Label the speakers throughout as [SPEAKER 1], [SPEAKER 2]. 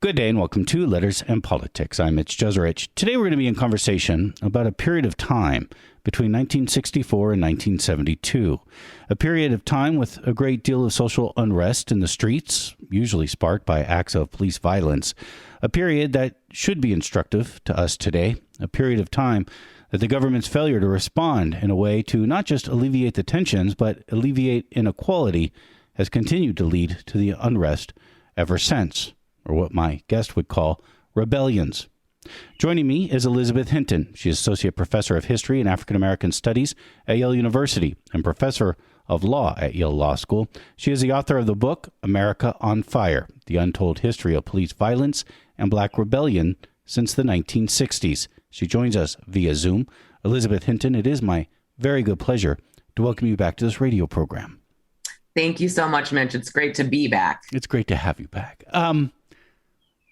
[SPEAKER 1] Good day and welcome to Letters and Politics. I'm Mitch Jeserich. Today we're going to be in conversation about a period of time between 1964 and 1972. A period of time with a great deal of social unrest in the streets, usually sparked by acts of police violence. A period that should be instructive to us today. A period of time that the government's failure to respond in a way to not just alleviate the tensions, but alleviate inequality has continued to lead to the unrest ever since, or what my guest would call rebellions. Joining me is Elizabeth Hinton. She is Associate Professor of History and African American Studies at Yale University and Professor of Law at Yale Law School. She is the author of the book, America on Fire, The Untold History of Police Violence and Black Rebellion Since the 1960s. She joins us via Zoom. Elizabeth Hinton, it is my very good pleasure to welcome you back to this radio program.
[SPEAKER 2] Thank you so much, Mitch. It's great to be back.
[SPEAKER 1] It's great to have you back.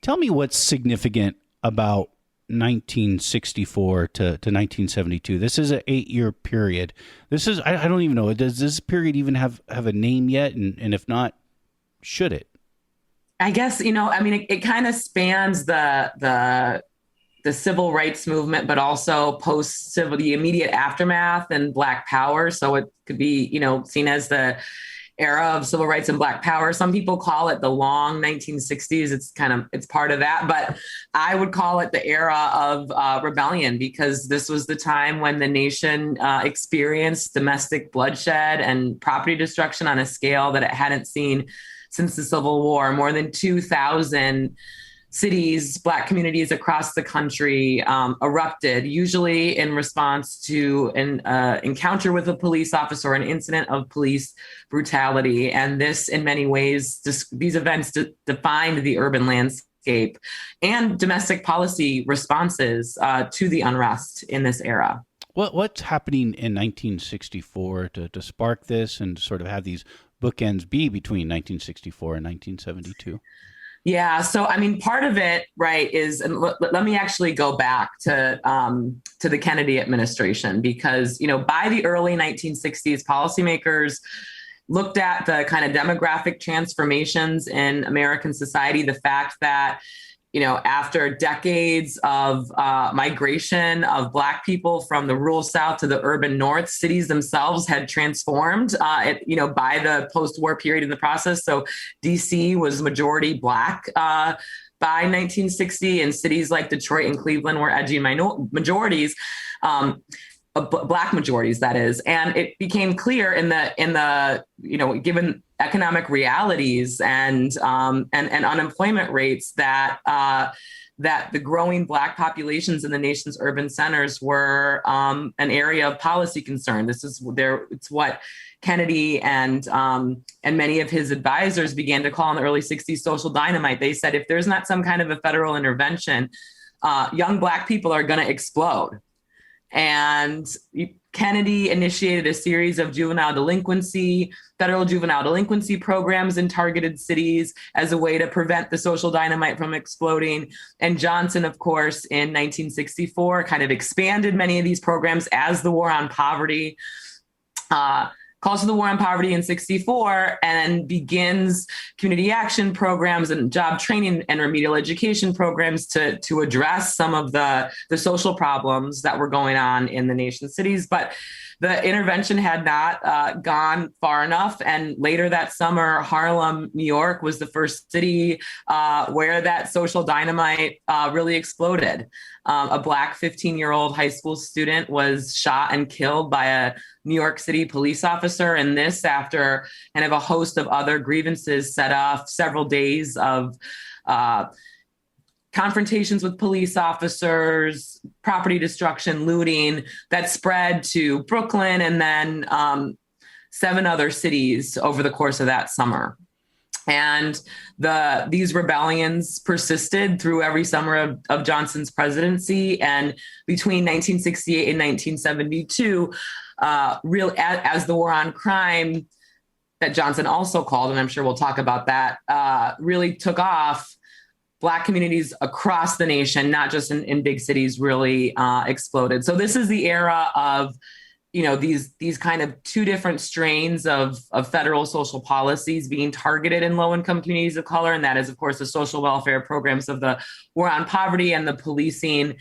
[SPEAKER 1] Tell me what's significant about 1964 to 1972. This is an 8-year period. This is, I don't even know, does this period even have a name yet? And if not, should it?
[SPEAKER 2] I guess, it kind of spans the civil rights movement, but also post-civil, the immediate aftermath and Black Power. So it could be, seen as the era of civil rights and Black Power. Some people call it the long 1960s. It's part of that, but I would call it the era of rebellion, because this was the time when the nation experienced domestic bloodshed and property destruction on a scale that it hadn't seen since the Civil War. More than 2,000 cities, Black communities across the country erupted, usually in response to an encounter with a police officer or an incident of police brutality. And this, in many ways, these events defined the urban landscape and domestic policy responses to the unrest in this era.
[SPEAKER 1] What's happening in 1964 to spark this and sort of have these bookends be between 1964 and 1972?
[SPEAKER 2] Yeah. So, part of it, right, is, and let me actually go back to the Kennedy administration, because, by the early 1960s, policymakers looked at the kind of demographic transformations in American society, the fact that, after decades of migration of Black people from the rural South to the urban North, cities themselves had transformed, by the post-war period in the process. So DC was majority Black by 1960, and cities like Detroit and Cleveland were edging majorities. Black majorities, that is. And it became clear in the given economic realities and unemployment rates that the growing Black populations in the nation's urban centers were an area of policy concern. It's what Kennedy and many of his advisors began to call in the early 60s social dynamite. They said, if there's not some kind of a federal intervention, young Black people are going to explode. And Kennedy initiated a series of federal juvenile delinquency programs in targeted cities as a way to prevent the social dynamite from exploding. And Johnson, of course, in 1964, kind of expanded many of these programs as the war on poverty calls for the war on poverty in 64 and begins community action programs and job training and remedial education programs to address some of the social problems that were going on in the nation's cities. But the intervention had not gone far enough. And later that summer, Harlem, New York was the first city where that social dynamite really exploded. A Black 15-year-old high school student was shot and killed by a New York City police officer. And this after kind of a host of other grievances set off several days of confrontations with police officers, property destruction, looting that spread to Brooklyn and then 7 other cities over the course of that summer. And these rebellions persisted through every summer of Johnson's presidency. And between 1968 and 1972, as the war on crime that Johnson also called, and I'm sure we'll talk about that, really took off, Black communities across the nation, not just in big cities, really exploded. So this is the era of these kind of two different strains of federal social policies being targeted in low-income communities of color. And that is, of course, the social welfare programs of the War on Poverty and the policing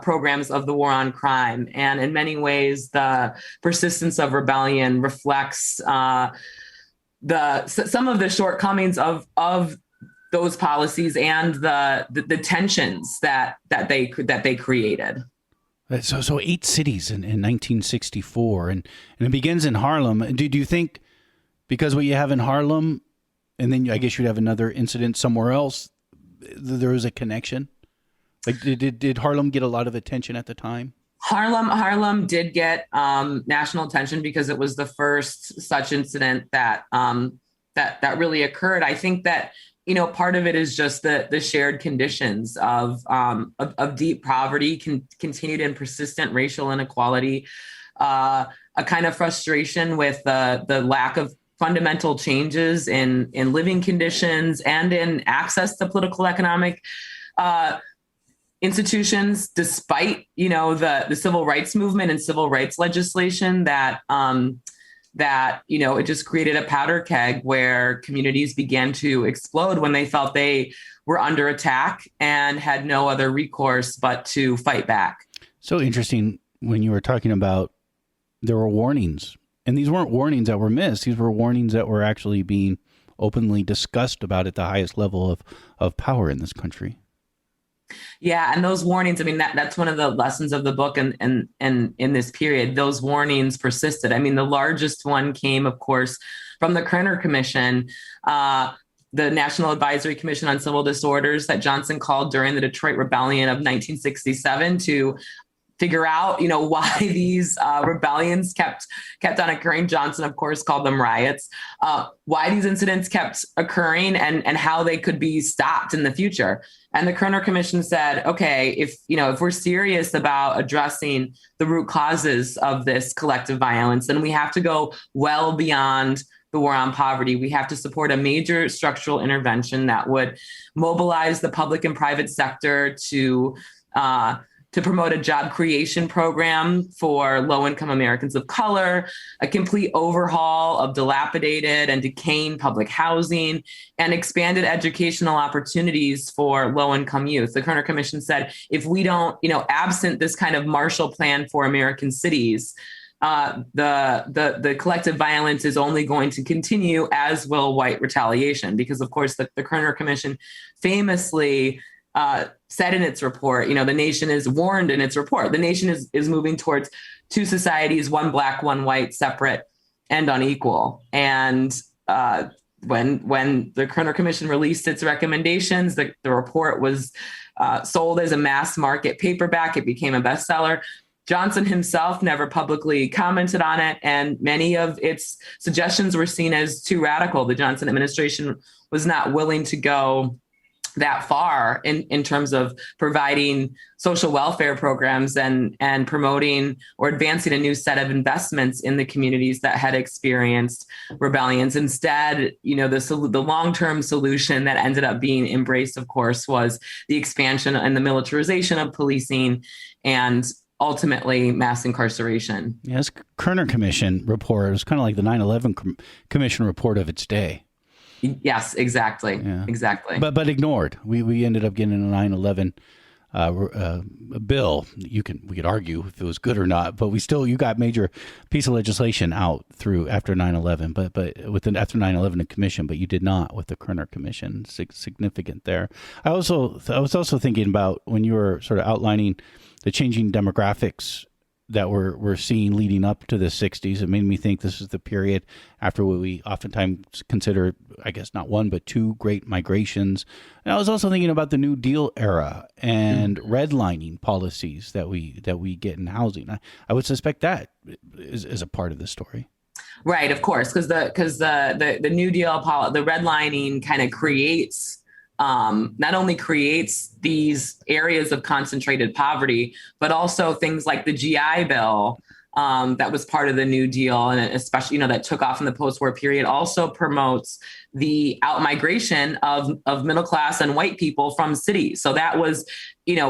[SPEAKER 2] programs of the War on Crime. And in many ways, the persistence of rebellion reflects some of the shortcomings of those policies and the tensions that they created.
[SPEAKER 1] So 8 cities in 1964, and it begins in Harlem. Do you think because what you have in Harlem, and then I guess you'd have another incident somewhere else, there was a connection? Like, did Harlem get a lot of attention at the time?
[SPEAKER 2] Harlem did get national attention because it was the first such incident that really occurred. I think that part of it is just the shared conditions of deep poverty, continued and persistent racial inequality, a kind of frustration with the lack of fundamental changes in living conditions and in access to political economic institutions, despite the civil rights movement and civil rights legislation that it just created a powder keg where communities began to explode when they felt they were under attack and had no other recourse but to fight back.
[SPEAKER 1] So interesting when you were talking about there were warnings, and these weren't warnings that were missed. These were warnings that were actually being openly discussed about at the highest level of power in this country.
[SPEAKER 2] Yeah, and those warnings, I mean, that's one of the lessons of the book, and in this period, those warnings persisted. I mean, the largest one came, of course, from the Kerner Commission, the National Advisory Commission on Civil Disorders that Johnson called during the Detroit Rebellion of 1967 to figure out, why these rebellions kept on occurring. Johnson, of course, called them riots, why these incidents kept occurring and how they could be stopped in the future. And the Kerner Commission said, okay, if we're serious about addressing the root causes of this collective violence, then we have to go well beyond the War on Poverty. We have to support a major structural intervention that would mobilize the public and private sector to promote a job creation program for low-income Americans of color, a complete overhaul of dilapidated and decaying public housing, and expanded educational opportunities for low-income youth. The Kerner Commission said, if we don't, absent this kind of Marshall Plan for American cities, the collective violence is only going to continue, as will white retaliation. Because, of course, the Kerner Commission famously said in its report, the nation is warned in its report, the nation is moving towards two societies, one black, one white, separate and unequal. And when the Kerner Commission released its recommendations, the report was sold as a mass market paperback. It became a bestseller. Johnson himself never publicly commented on it, and many of its suggestions were seen as too radical. The Johnson administration was not willing to go that far in terms of providing social welfare programs and promoting or advancing a new set of investments in the communities that had experienced rebellions. Instead, the long-term solution that ended up being embraced, of course, was the expansion and the militarization of policing and ultimately mass incarceration.
[SPEAKER 1] Yes, Kerner Commission report was kind of like the 9/11 Commission report of its day.
[SPEAKER 2] Yes, exactly.
[SPEAKER 1] Yeah.
[SPEAKER 2] Exactly.
[SPEAKER 1] But ignored. We ended up getting a 9/11 bill. We could argue if it was good or not, but you got major piece of legislation out through after 9/11. But after 9/11 a commission, but you did not with the Kerner Commission. Significant there. I was also thinking about when you were sort of outlining the changing demographics that we're seeing leading up to the 60s. It made me think this is the period after what we oftentimes consider, I guess, not one, but two great migrations. And I was also thinking about the New Deal era and redlining policies that we get in housing. I would suspect that is a part of the story.
[SPEAKER 2] Right, of course, because the New Deal, the redlining kind of creates not only creates these areas of concentrated poverty, but also things like the GI Bill that was part of the New Deal, and especially, that took off in the post-war period, also promotes the outmigration of middle class and white people from cities. So that was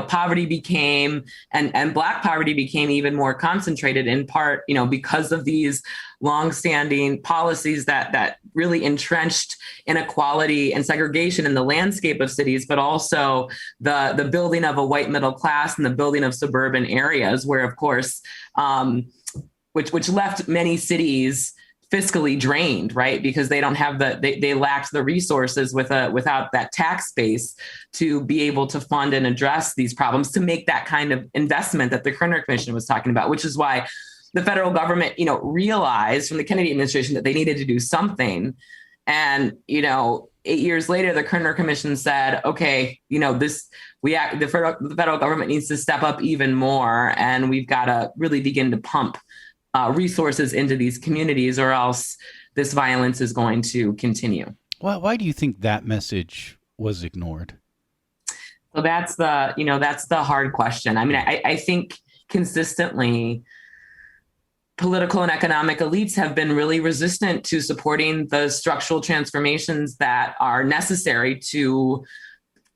[SPEAKER 2] poverty became and Black poverty became even more concentrated, in part, because of these longstanding policies that really entrenched inequality and segregation in the landscape of cities, but also the building of a white middle class and the building of suburban areas, where, of course, which left many cities fiscally drained, right? Because they don't have they lacked the resources without that tax base to be able to fund and address these problems, to make that kind of investment that the Kerner Commission was talking about, which is why the federal government, realized from the Kennedy administration that they needed to do something. And, 8 years later, the Kerner Commission said, okay, the federal government needs to step up even more, and we've got to really begin to pump resources into these communities, or else this violence is going to continue.
[SPEAKER 1] Why do you think that message was ignored?
[SPEAKER 2] So that's the hard question. I mean, I think consistently political and economic elites have been really resistant to supporting the structural transformations that are necessary to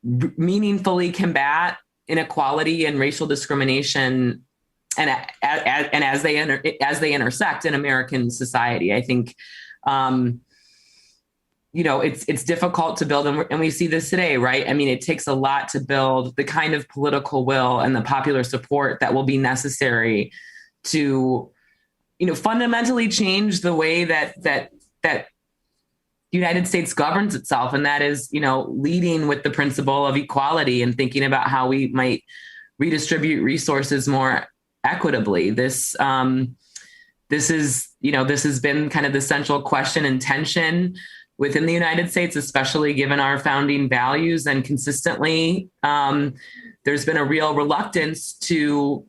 [SPEAKER 2] meaningfully combat inequality and racial discrimination, and as they intersect in American society. I think, it's difficult to build, and we see this today, right? I mean, it takes a lot to build the kind of political will and the popular support that will be necessary to, fundamentally change the way that the United States governs itself, and that is, leading with the principle of equality and thinking about how we might redistribute resources more equitably. This has been kind of the central question and tension within the United States, especially given our founding values. And consistently, there's been a real reluctance to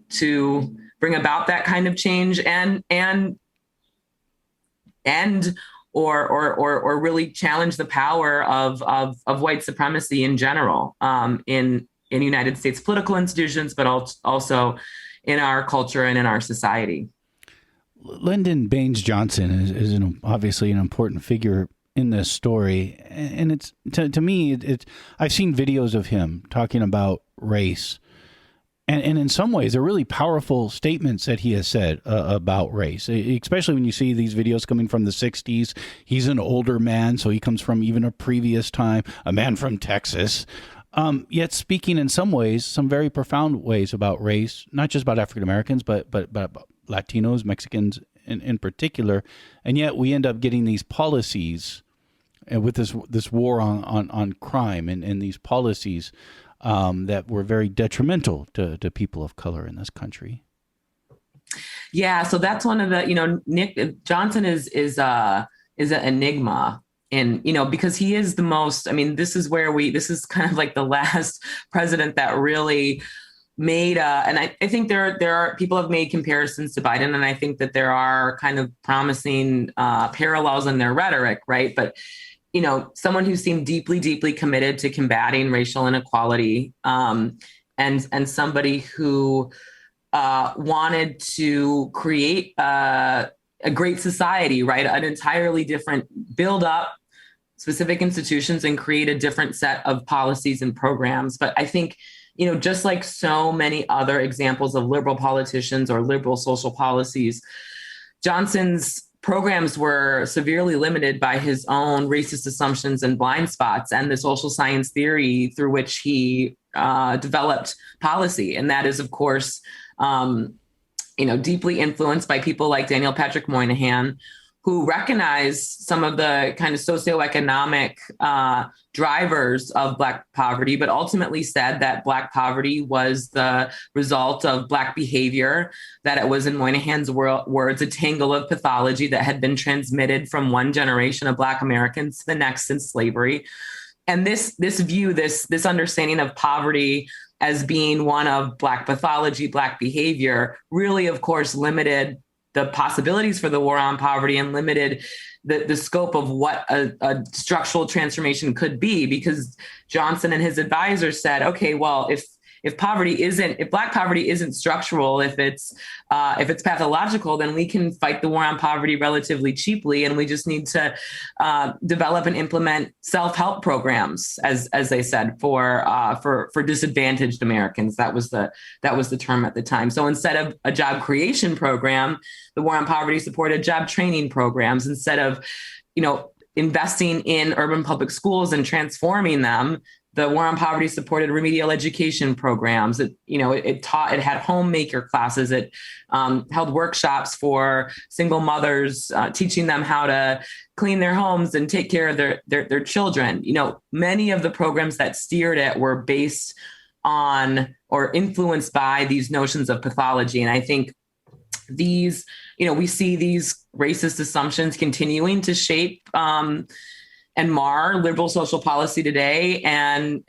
[SPEAKER 2] bring about that kind of change and or really challenge the power of white supremacy in general, in United States political institutions, but also in our culture and in our society.
[SPEAKER 1] Lyndon Baines Johnson is obviously an important figure in this story, and it's to me, I've seen videos of him talking about race, and in some ways, they're really powerful statements that he has said about race, especially when you see these videos coming from the 60s. He's an older man, so he comes from even a previous time, a man from Texas. Yet speaking in some ways, some very profound ways about race, not just about African Americans, but about Latinos, Mexicans in particular. And yet we end up getting these policies with this war on crime and these policies that were very detrimental to people of color in this country.
[SPEAKER 2] Yeah, so that's one of the, Nick Johnson is an enigma. And, because he is the most, this is kind of like the last president that really made, and I think there are people have made comparisons to Biden, and I think that there are kind of promising parallels in their rhetoric, right? But, someone who seemed deeply, deeply committed to combating racial inequality, and somebody who wanted to create a great society, right? An entirely different, build up specific institutions and create a different set of policies and programs. But I think, just like so many other examples of liberal politicians or liberal social policies, Johnson's programs were severely limited by his own racist assumptions and blind spots and the social science theory through which he developed policy. And that is, of course, deeply influenced by people like Daniel Patrick Moynihan, who recognized some of the kind of socioeconomic drivers of Black poverty, but ultimately said that Black poverty was the result of Black behavior, that it was, in Moynihan's words, a tangle of pathology that had been transmitted from one generation of Black Americans to the next since slavery. And this view, this understanding of poverty as being one of Black pathology, Black behavior, really, of course, limited the possibilities for the war on poverty and limited the scope of what a structural transformation could be, because Johnson and his advisors said, okay, well, if if Black poverty isn't structural, if it's pathological, then we can fight the war on poverty relatively cheaply, and we just need to develop and implement self-help programs, as they said, for disadvantaged Americans. That was the term at the time. So instead of a job creation program, the war on poverty supported job training programs. Instead of, investing in urban public schools and transforming them, the war on poverty supported remedial education programs. It had homemaker classes. It held workshops for single mothers, teaching them how to clean their homes and take care of their children. Many of the programs that steered it were based on or influenced by these notions of pathology. And I think we see these racist assumptions continuing to shape and mar liberal social policy today, and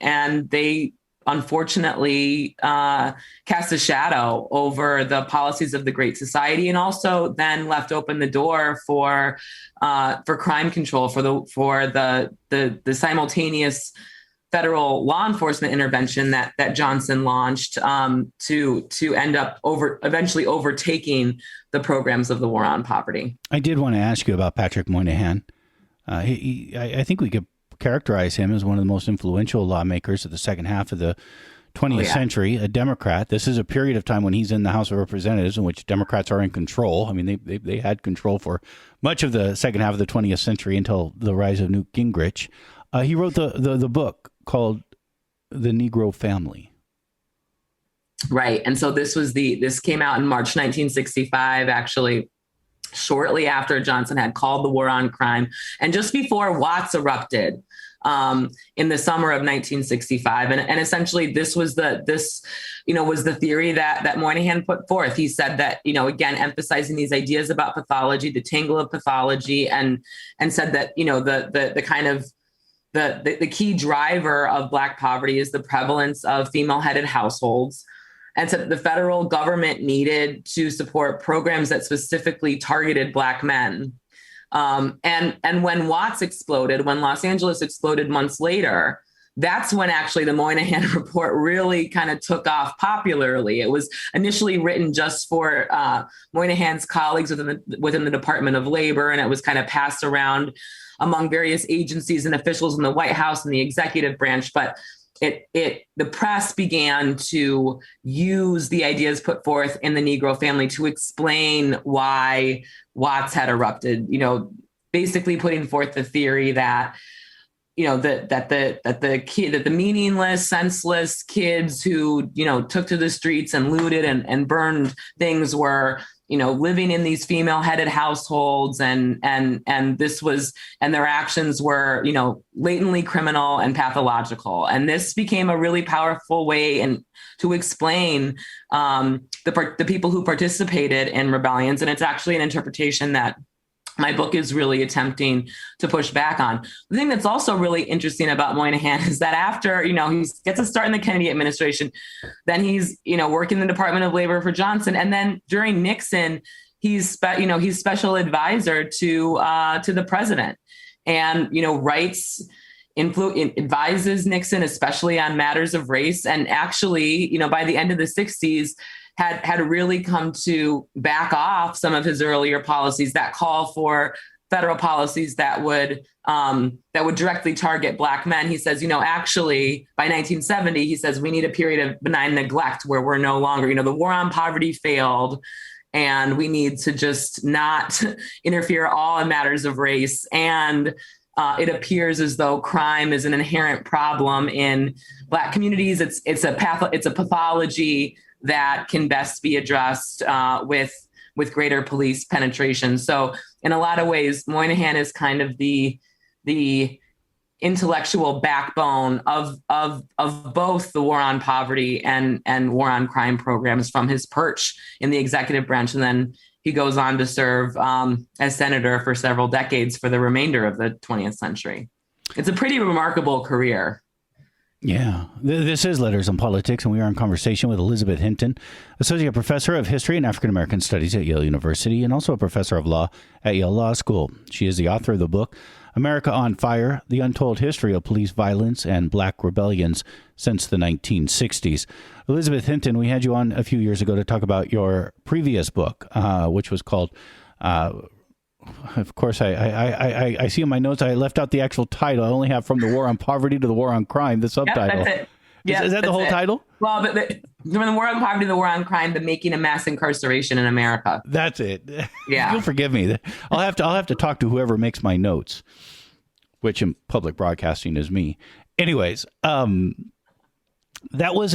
[SPEAKER 2] they unfortunately cast a shadow over the policies of the Great Society, and also then left open the door for crime control, for the simultaneous federal law enforcement intervention that Johnson launched to end up eventually overtaking the programs of the war on poverty.
[SPEAKER 1] I did want to ask you about Patrick Moynihan. I think we could characterize him as one of the most influential lawmakers of the second half of the 20th century, a Democrat. This is a period of time when he's in the House of Representatives in which Democrats are in control. I mean, they had control for much of the second half of the 20th century until the rise of Newt Gingrich. He wrote the book called The Negro Family.
[SPEAKER 2] Right. And so this came out in March 1965, actually, shortly after Johnson had called the war on crime and just before Watts erupted in the summer of 1965. And essentially this was the theory that Moynihan put forth. He said that, again, emphasizing these ideas about pathology, the tangle of pathology, and said that, the kind of the key driver of Black poverty is the prevalence of female-headed households. And so the federal government needed to support programs that specifically targeted Black men. And when Watts exploded, when Los Angeles exploded months later, that's when actually the Moynihan report really kind of took off popularly. It was initially written just for Moynihan's colleagues within the Department of Labor, and it was kind of passed around among various agencies and officials in the White House and the executive branch. But the press began to use the ideas put forth in the Negro Family to explain why Watts had erupted, basically putting forth the theory that, that the meaningless, senseless kids who, took to the streets and looted and burned things were, living in these female-headed households, and their actions were, latently criminal and pathological. And this became a really powerful way to explain the people who participated in rebellions. And it's actually an interpretation that my book is really attempting to push back on. The thing that's also really interesting about Moynihan is that after, he gets a start in the Kennedy administration, then he's, working in the Department of Labor for Johnson. And then during Nixon, he's special advisor to the president, and, advises Nixon, especially on matters of race. And actually, by the end of the 60s, had really come to back off some of his earlier policies that call for federal policies that would directly target Black men. He says, actually by 1970, he says we need a period of benign neglect where we're no longer, the war on poverty failed, and we need to just not interfere at all in matters of race. And it appears as though crime is an inherent problem in Black communities. It's a pathology that can best be addressed with greater police penetration. So in a lot of ways, Moynihan is kind of the intellectual backbone of both the war on poverty and war on crime programs from his perch in the executive branch. And then he goes on to serve as senator for several decades for the remainder of the 20th century. It's a pretty remarkable career.
[SPEAKER 1] Yeah, this is Letters on Politics, and we are in conversation with Elizabeth Hinton, Associate Professor of History and African American Studies at Yale University, and also a Professor of Law at Yale Law School. She is the author of the book, America on Fire, The Untold History of Police Violence and Black Rebellions Since the 1960s. Elizabeth Hinton, we had you on a few years ago to talk about your previous book, which was called, of course, I see in my notes, I left out the actual title. I only have From the War on Poverty to the War on Crime, the subtitle.
[SPEAKER 2] Yep, that's it.
[SPEAKER 1] Is that the whole title?
[SPEAKER 2] Well, from the war on poverty to the war on crime, the making of mass incarceration in America.
[SPEAKER 1] That's it.
[SPEAKER 2] Yeah.
[SPEAKER 1] You'll forgive me. I'll have to talk to whoever makes my notes, which in public broadcasting is me. Anyways, that was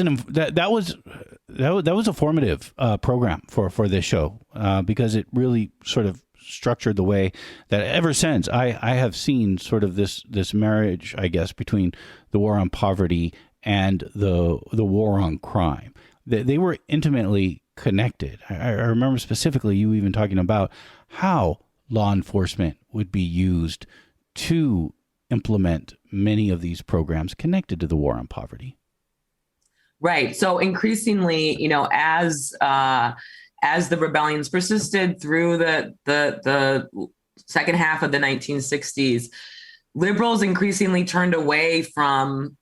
[SPEAKER 1] a formative program for this show because it really sort of structured the way that ever since I have seen sort of this marriage, I guess, between the war on poverty and the war on crime. They were intimately connected. I remember specifically you even talking about how law enforcement would be used to implement many of these programs connected to the war on poverty.
[SPEAKER 2] Right. So increasingly, as the rebellions persisted through the second half of the 1960s, liberals increasingly turned away from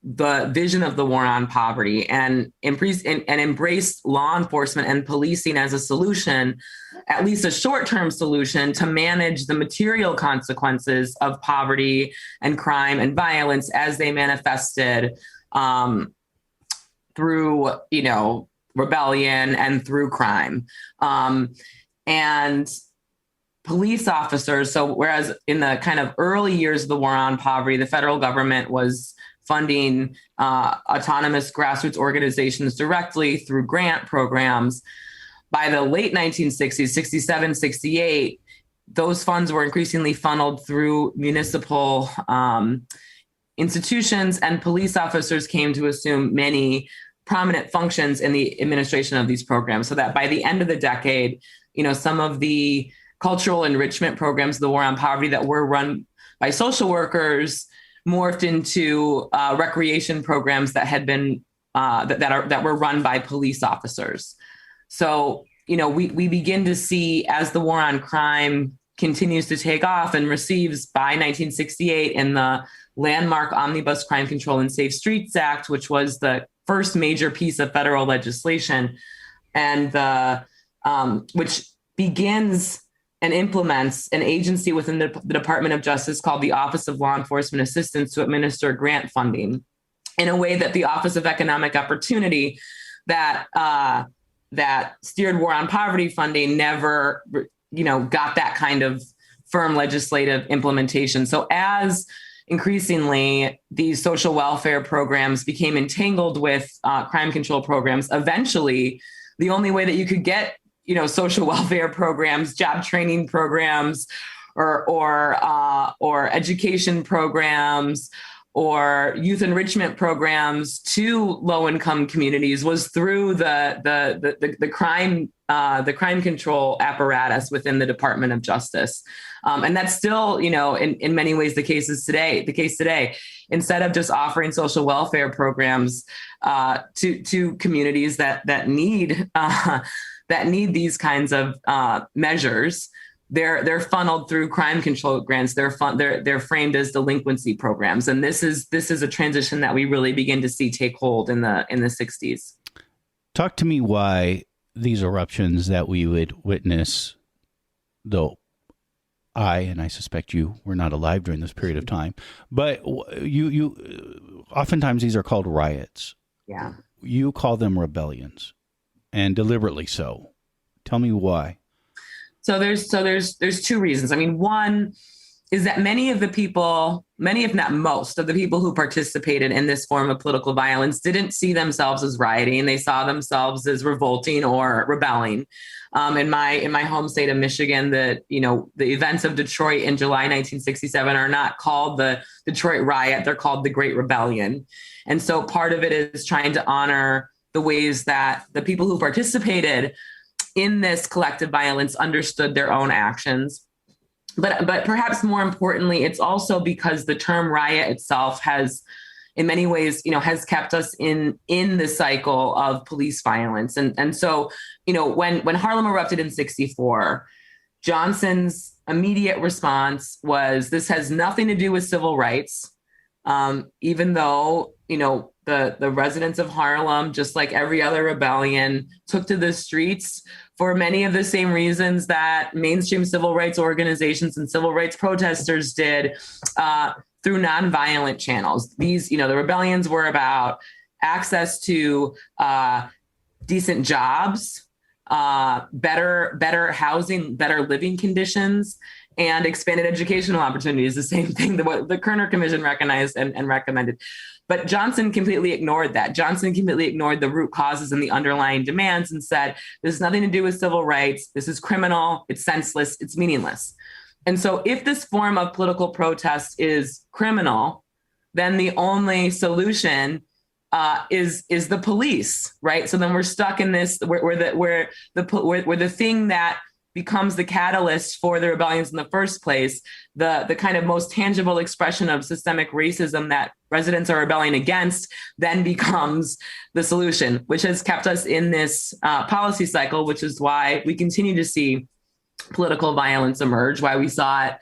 [SPEAKER 2] the vision of the war on poverty and embraced law enforcement and policing as a solution, at least a short-term solution, to manage the material consequences of poverty and crime and violence as they manifested through, rebellion and through crime. And police officers, so whereas in the kind of early years of the war on poverty, the federal government was funding autonomous grassroots organizations directly through grant programs. By the late 1960s, 67, 68, those funds were increasingly funneled through municipal institutions, and police officers came to assume many prominent functions in the administration of these programs. So that by the end of the decade, some of the cultural enrichment programs of the war on poverty that were run by social workers morphed into recreation programs that had been that were run by police officers. So, we begin to see, as the war on crime continues to take off and receives by 1968 in the landmark Omnibus Crime Control and Safe Streets Act, which was the first major piece of federal legislation, and which begins and implements an agency within the Department of Justice called the Office of Law Enforcement Assistance to administer grant funding in a way that the Office of Economic Opportunity that steered war on poverty funding never, got that kind of firm legislative implementation. So as increasingly these social welfare programs became entangled with crime control programs, eventually the only way that you could get social welfare programs, job training programs, or education programs, or youth enrichment programs to low-income communities was through the crime control apparatus within the Department of Justice, and that's still, in many ways the case today. Instead of just offering social welfare programs to communities that need these kinds of measures, they're funneled through crime control grants. They're framed as delinquency programs, and this is a transition that we really begin to see take hold in the 60s.
[SPEAKER 1] Talk to me why these eruptions that we would witness, though I suspect you were not alive during this period of time, but you oftentimes these are called riots.
[SPEAKER 2] Yeah,
[SPEAKER 1] you call them rebellions. And deliberately so. Tell me why.
[SPEAKER 2] So there's two reasons. I mean, one is that many if not most of the people who participated in this form of political violence didn't see themselves as rioting. They saw themselves as revolting or rebelling. In my home state of Michigan, the events of Detroit in July 1967 are not called the Detroit riot. They're called the Great Rebellion. And so part of it is trying to honor the ways that the people who participated in this collective violence understood their own actions. But perhaps more importantly, it's also because the term riot itself has, in many ways, has kept us in the cycle of police violence. And so, when Harlem erupted in 64, Johnson's immediate response was, this has nothing to do with civil rights. Even though, the residents of Harlem, just like every other rebellion, took to the streets for many of the same reasons that mainstream civil rights organizations and civil rights protesters did, through nonviolent channels. These, the rebellions were about access to decent jobs, better housing, better living conditions, and expanded educational opportunities, the same thing that what the Kerner Commission recognized and recommended. But Johnson completely ignored that. Johnson completely ignored the root causes and the underlying demands and said, this has nothing to do with civil rights. This is criminal. It's senseless. It's meaningless. And so if this form of political protest is criminal, then the only solution is the police, right? So then we're stuck in this where the thing that becomes the catalyst for the rebellions in the first place, the kind of most tangible expression of systemic racism that residents are rebelling against, then becomes the solution, which has kept us in this policy cycle, which is why we continue to see political violence emerge, why we saw it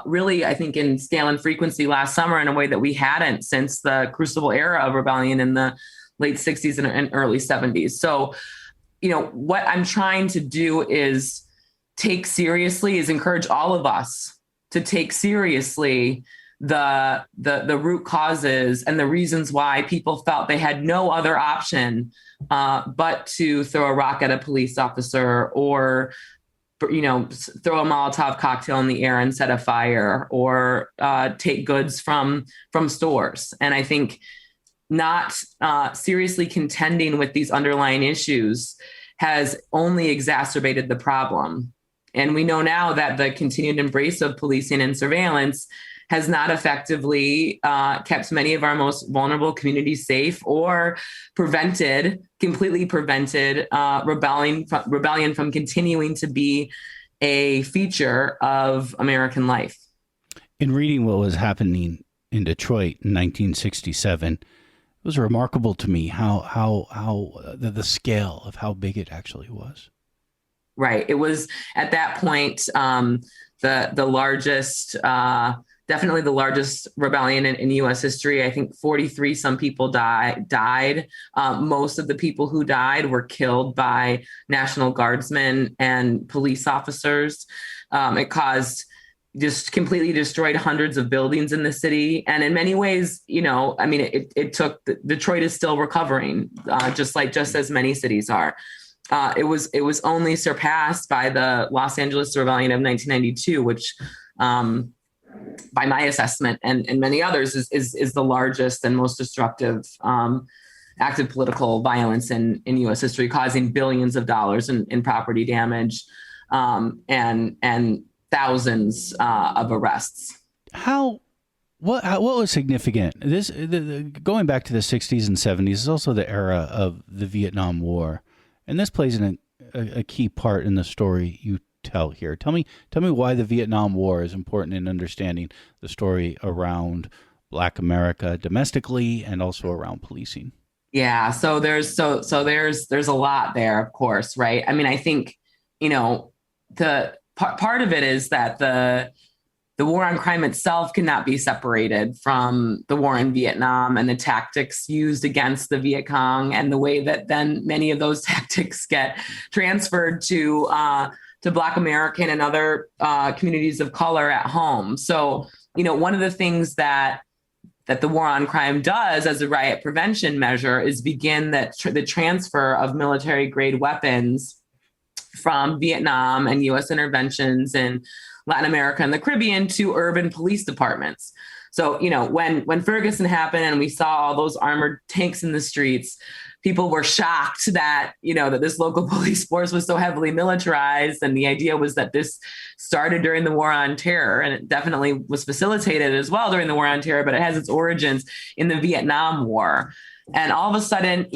[SPEAKER 2] really, I think, in scale and frequency last summer in a way that we hadn't since the crucible era of rebellion in the late 60s and early 70s. So, what I'm trying to do is encourage all of us to take seriously the root causes and the reasons why people felt they had no other option but to throw a rock at a police officer or throw a Molotov cocktail in the air and set a fire or take goods from stores. And I think not seriously contending with these underlying issues has only exacerbated the problem. And we know now that the continued embrace of policing and surveillance has not effectively kept many of our most vulnerable communities safe or completely prevented rebellion from continuing to be a feature of American life.
[SPEAKER 1] In reading what was happening in Detroit in 1967, it was remarkable to me how the scale of how big it actually was.
[SPEAKER 2] Right. It was at that point the largest, definitely the largest rebellion in U.S. history. I think 43 some people died. Most of the people who died were killed by National Guardsmen and police officers. It just completely destroyed hundreds of buildings in the city. And in many ways, Detroit is still recovering, just as many cities are. It was only surpassed by the Los Angeles Rebellion of 1992, which, by my assessment and many others, is the largest and most destructive act of political violence in U.S. history, causing billions of dollars in property damage and thousands of arrests.
[SPEAKER 1] What was significant? Going back to the 60s and 70s is also the era of the Vietnam War. And this plays a key part in the story you tell here. Tell me why the Vietnam War is important in understanding the story around Black America domestically and also around policing.
[SPEAKER 2] Yeah, so there's a lot there, of course, right? I mean, I think the part of it is that the war on crime itself cannot be separated from the war in Vietnam and the tactics used against the Viet Cong and the way that then many of those tactics get transferred to Black American and other communities of color at home. So, one of the things that the war on crime does as a riot prevention measure is begin the transfer of military grade weapons from Vietnam and U.S. interventions in Latin America and the Caribbean to urban police departments. So, when Ferguson happened and we saw all those armored tanks in the streets, people were shocked that, that this local police force was so heavily militarized. And the idea was that this started during the War on Terror, and it definitely was facilitated as well during the War on Terror, but it has its origins in the Vietnam War. And all of a sudden,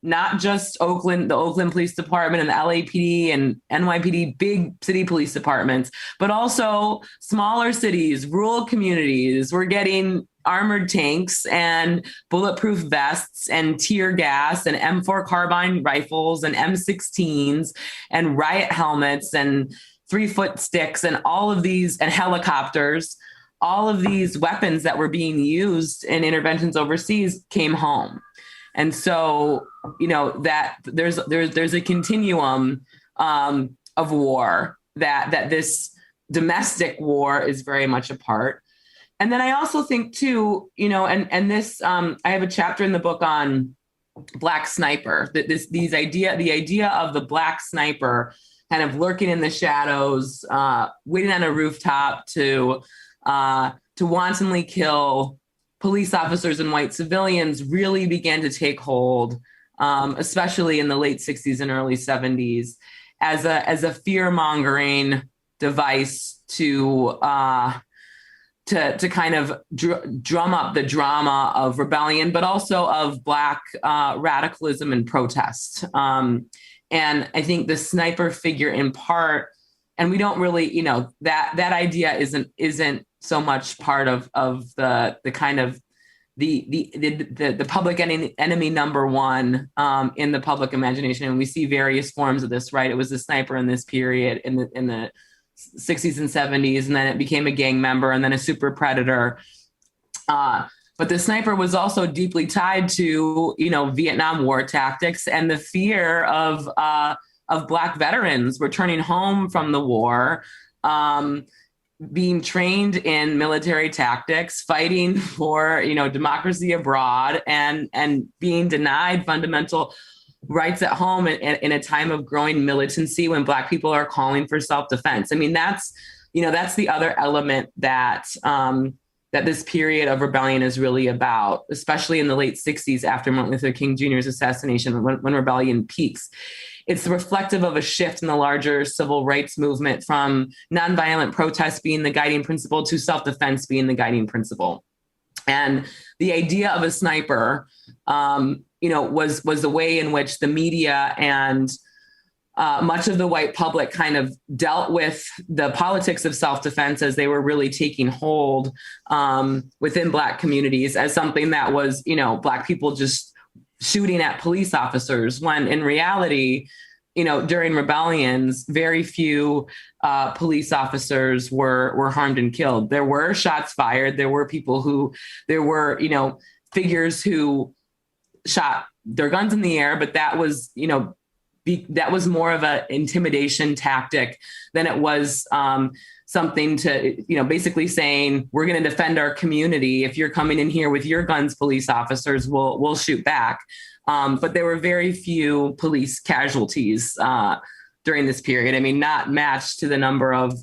[SPEAKER 2] not just the Oakland Police Department and the LAPD and NYPD, big city police departments, but also smaller cities, rural communities were getting armored tanks and bulletproof vests and tear gas and M4 carbine rifles and M16s and riot helmets and 3-foot sticks and all of these, and helicopters, all of these weapons that were being used in interventions overseas came home. And so, that there's a continuum of war that this domestic war is very much a part. And then I also think too, and this, I have a chapter in the book on Black sniper, the idea of the Black sniper kind of lurking in the shadows, waiting on a rooftop to wantonly kill police officers and white civilians really began to take hold, especially in the late 60s and early 70s, as a fear-mongering device to kind of drum up the drama of rebellion, but also of Black radicalism and protest. And I think the sniper figure, in part, and we don't really, that idea isn't so much part of the kind of the public enemy number one in the public imagination. And we see various forms of this, right? It was the sniper in this period in the 60s and 70s, and then it became a gang member, and then a super predator. But the sniper was also deeply tied to, Vietnam War tactics and the fear of Black veterans returning home from the war, being trained in military tactics, fighting for, democracy abroad, and being denied fundamental rights at home in a time of growing militancy when Black people are calling for self-defense. I mean, that's the other element that this period of rebellion is really about, especially in the late 60s after Martin Luther King Jr.'s assassination, when rebellion peaks. It's reflective of a shift in the larger civil rights movement from nonviolent protest being the guiding principle to self-defense being the guiding principle. And the idea of a sniper, was the way in which the media and much of the white public kind of dealt with the politics of self-defense as they were really taking hold within Black communities as something that was, Black people just shooting at police officers, when in reality, during rebellions, very few police officers were harmed and killed. There were shots fired. There were figures who shot their guns in the air, but that was, that was more of an intimidation tactic than it was something to, basically saying, we're going to defend our community. If you're coming in here with your guns, police officers, we'll shoot back. But there were very few police casualties during this period. I mean, not matched to the number of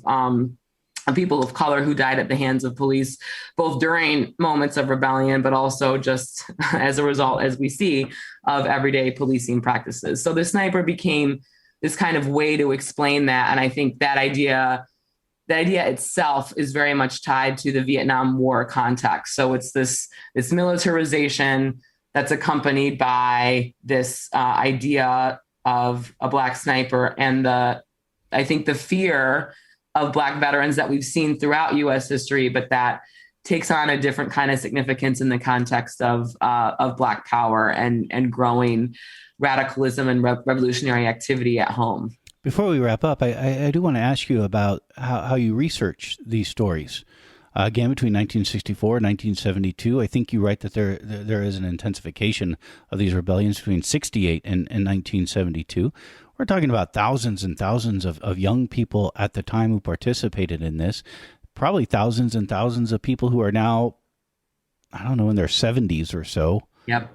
[SPEAKER 2] people of color who died at the hands of police, both during moments of rebellion, but also just as a result, as we see, of everyday policing practices. So the sniper became this kind of way to explain that. And I think that idea itself is very much tied to the Vietnam War context. So it's this militarization that's accompanied by this idea of a Black sniper, and I think the fear of Black veterans that we've seen throughout U.S. history, but that takes on a different kind of significance in the context of Black power and growing radicalism and revolutionary activity at home.
[SPEAKER 1] Before we wrap up, I do want to ask you about how you research these stories. Again, between 1964 and 1972, I think you write that there is an intensification of these rebellions between 68 and 1972. We're talking about thousands and thousands of young people at the time who participated in this, probably thousands and thousands of people who are now, I don't know, in their 70s or so.
[SPEAKER 2] Yep.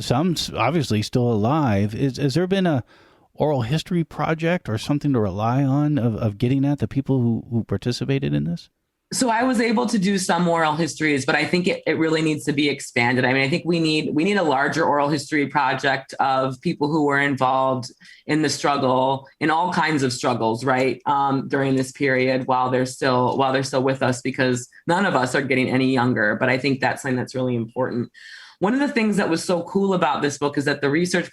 [SPEAKER 1] Some obviously still alive. Has there been a oral history project or something to rely on of getting at the people who participated in this?
[SPEAKER 2] So I was able to do some oral histories, but I think it really needs to be expanded. I mean, I think we need a larger oral history project of people who were involved in the struggle, in all kinds of struggles, right, during this period while they're still with us, because none of us are getting any younger. But I think that's something that's really important. One of the things that was so cool about this book is that the research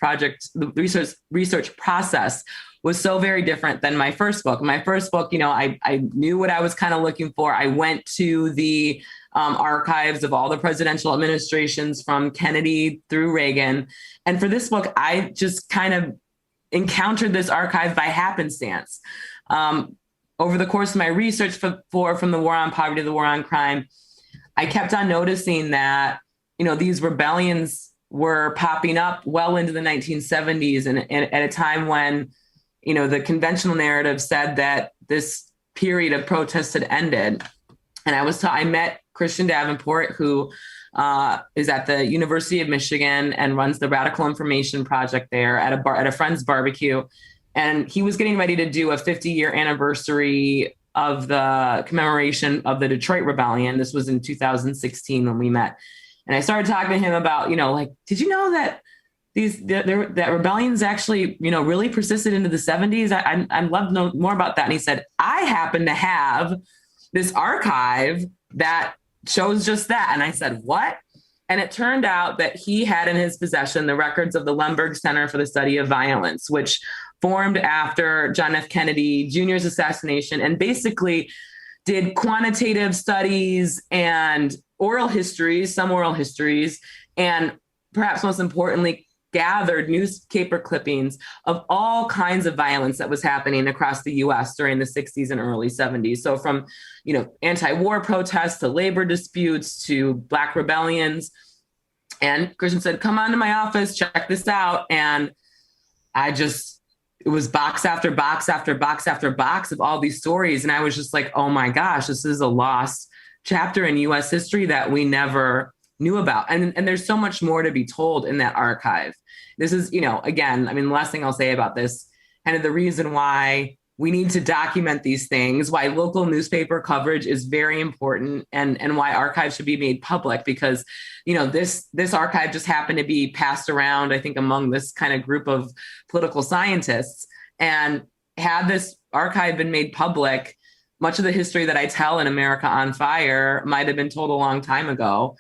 [SPEAKER 2] process was so very different than my first book. My first book, I knew what I was kind of looking for. I went to the archives of all the presidential administrations from Kennedy through Reagan. And for this book, I just kind of encountered this archive by happenstance. over the course of my research from the war on poverty to the war on crime, I kept on noticing that, these rebellions were popping up well into the 1970s and at a time when, the conventional narrative said that this period of protest had ended. And I met Christian Davenport, who is at the University of Michigan and runs the Radical Information Project there at a friend's barbecue. And he was getting ready to do a 50-year anniversary of the commemoration of the Detroit Rebellion. This was in 2016 when we met. And I started talking to him about, did you know that that rebellions actually, really persisted into the 70s? I'd love to know more about that. And he said, I happen to have this archive that shows just that. And I said, what? And it turned out that he had in his possession the records of the Lemberg Center for the Study of Violence, which formed after John F. Kennedy Jr.'s assassination, and basically did quantitative studies and some oral histories, and perhaps most importantly, gathered newspaper clippings of all kinds of violence that was happening across the U.S. during the 60s and early 70s. So from, anti-war protests to labor disputes to Black rebellions. And Christian said, come on to my office, check this out. And it was box after box after box after box of all these stories. And I was just like, oh my gosh, this is a lost chapter in U.S. history that we never knew about. And there's so much more to be told in that archive. This is, again, the last thing I'll say about this, kind of the reason why we need to document these things, why local newspaper coverage is very important, and why archives should be made public, because, this archive just happened to be passed around, I think, among this kind of group of political scientists. And had this archive been made public, much of the history that I tell in America on Fire might have been told a long time ago.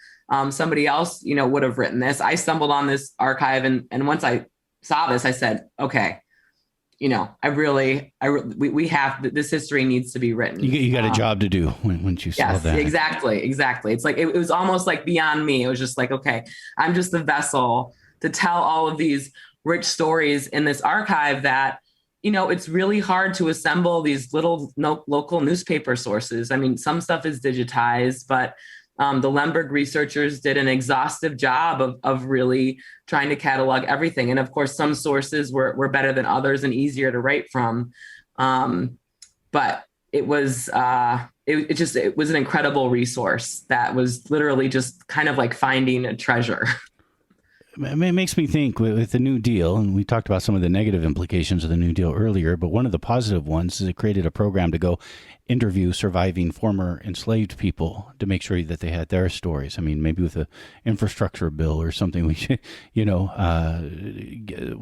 [SPEAKER 2] Somebody else, would have written this. I stumbled on this archive, and once I saw this, I said, okay, we have, this history needs to be written.
[SPEAKER 1] You got a job to do once you saw that.
[SPEAKER 2] Exactly. It's like, it was almost like beyond me. It was just like, okay, I'm just the vessel to tell all of these rich stories in this archive that, it's really hard to assemble these little local newspaper sources. Some stuff is digitized, but the Lemberg researchers did an exhaustive job of really trying to catalog everything. And of course, some sources were better than others and easier to write from. But it was it was an incredible resource that was literally just kind of like finding a treasure.
[SPEAKER 1] It makes me think with the New Deal, and we talked about some of the negative implications of the New Deal earlier, but one of the positive ones is it created a program to go interview surviving former enslaved people to make sure that they had their stories. Maybe with an infrastructure bill or something, we should,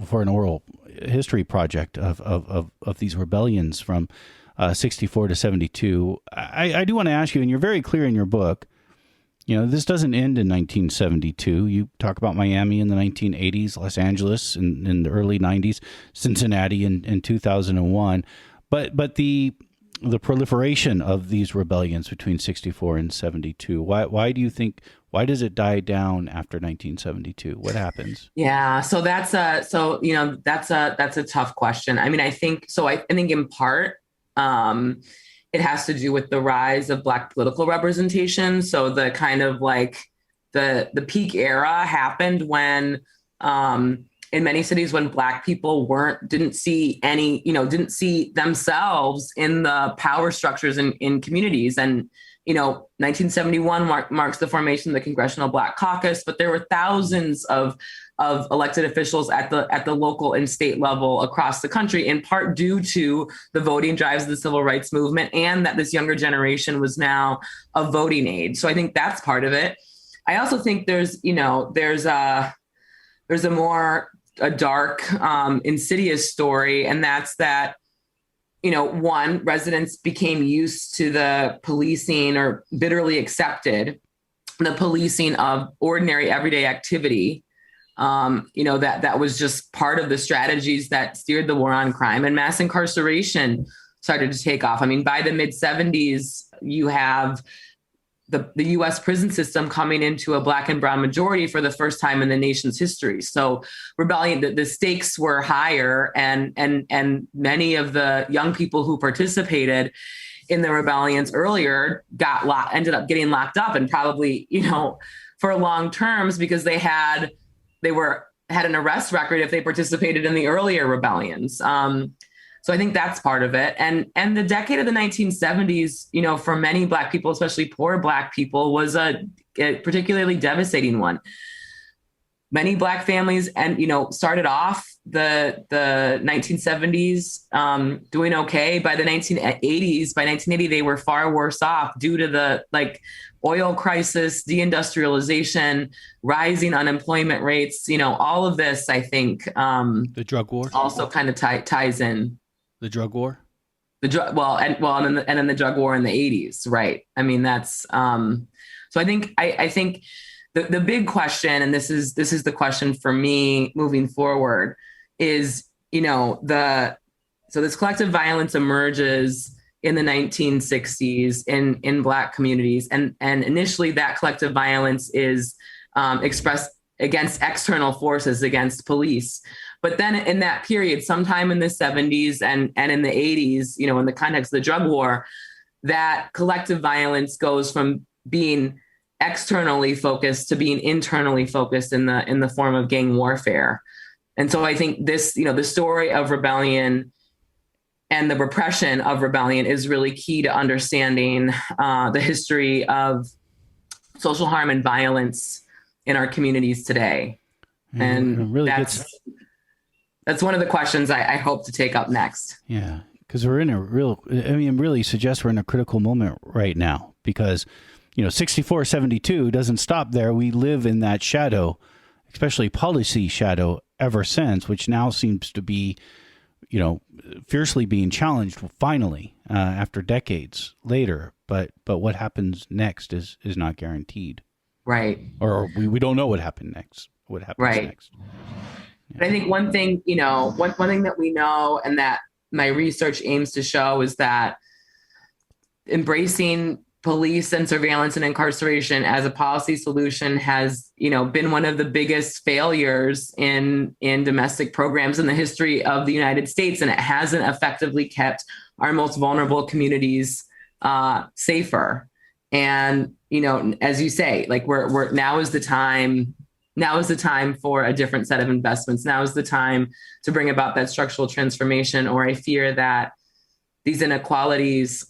[SPEAKER 1] for an oral history project of these rebellions from 64 to 72. I do want to ask you, and you're very clear in your book, this doesn't end in 1972. You talk about Miami in the 1980s, Los Angeles in the early 90s, Cincinnati in 2001. But the proliferation of these rebellions between 64 and 72, why do you think, why does it die down after 1972? What happens?
[SPEAKER 2] Yeah, so that's a tough question. I think in part, it has to do with the rise of Black political representation. So the kind of like the peak era happened when, in many cities, when Black people didn't see themselves in the power structures in communities. And, 1971 marks the formation of the Congressional Black Caucus, but there were thousands of elected officials at the local and state level across the country, in part due to the voting drives of the civil rights movement, and that this younger generation was now of voting age. So I think that's part of it. I also think there's a more dark, insidious story, and that's that, one, residents became used to the policing, or bitterly accepted the policing of ordinary everyday activity. That was just part of the strategies that steered the war on crime, and mass incarceration started to take off. By the mid 70s, you have the U.S. prison system coming into a Black and brown majority for the first time in the nation's history. So rebellion, the stakes were higher, and many of the young people who participated in the rebellions earlier ended up getting locked up, and probably, for long terms, because they had an arrest record if they participated in the earlier rebellions. So I think that's part of it. And the decade of the 1970s, for many Black people, especially poor Black people, was a particularly devastating one. Many Black families started off the 1970s doing okay. By the 1980, they were far worse off due to the oil crisis, deindustrialization, rising unemployment rates. All of this, I think,
[SPEAKER 1] the drug war
[SPEAKER 2] also kind of ties in.
[SPEAKER 1] The drug war,
[SPEAKER 2] and then the drug war in the 80s, right? I mean, that's so. I think the big question, and this is the question for me moving forward, is so this collective violence emerges in the 1960s in Black communities, and initially that collective violence is expressed against external forces, against police. But then in that period, sometime in the 70s and in the 80s, in the context of the drug war, that collective violence goes from being externally focused to being internally focused in the form of gang warfare. And so I think this, the story of rebellion and the repression of rebellion is really key to understanding the history of social harm and violence in our communities today. And really that's one of the questions I hope to take up next.
[SPEAKER 1] Yeah, because we're in really suggests we're in a critical moment right now, because, 64, 72 doesn't stop there. We live in that shadow, especially policy shadow, ever since, which now seems to be, fiercely being challenged finally after decades later. But what happens next is not guaranteed.
[SPEAKER 2] Right.
[SPEAKER 1] Or we don't know what happens next. Next.
[SPEAKER 2] But I think one thing, one thing that we know, and that my research aims to show, is that embracing police and surveillance and incarceration as a policy solution has, been one of the biggest failures in domestic programs in the history of the United States. And it hasn't effectively kept our most vulnerable communities safer. And, as you say, now is the time. Now is the time for a different set of investments. Now is the time to bring about that structural transformation, or I fear that these inequalities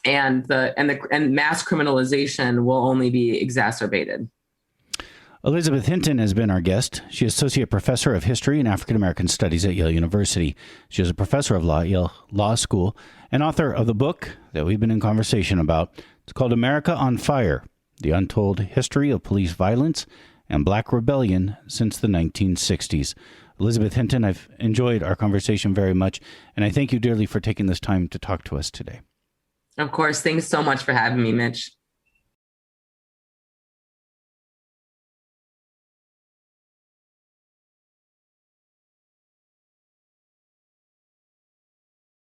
[SPEAKER 2] and mass criminalization will only be exacerbated.
[SPEAKER 1] Elizabeth Hinton has been our guest. She is Associate Professor of History and African American Studies at Yale University. She is a Professor of Law at Yale Law School and author of the book that we've been in conversation about. It's called America on Fire: The Untold History of Police Violence and Black Rebellion Since the 1960s. Elizabeth Hinton, I've enjoyed our conversation very much, and I thank you dearly for taking this time to talk to us today.
[SPEAKER 2] Of course. Thanks so much for having me, Mitch.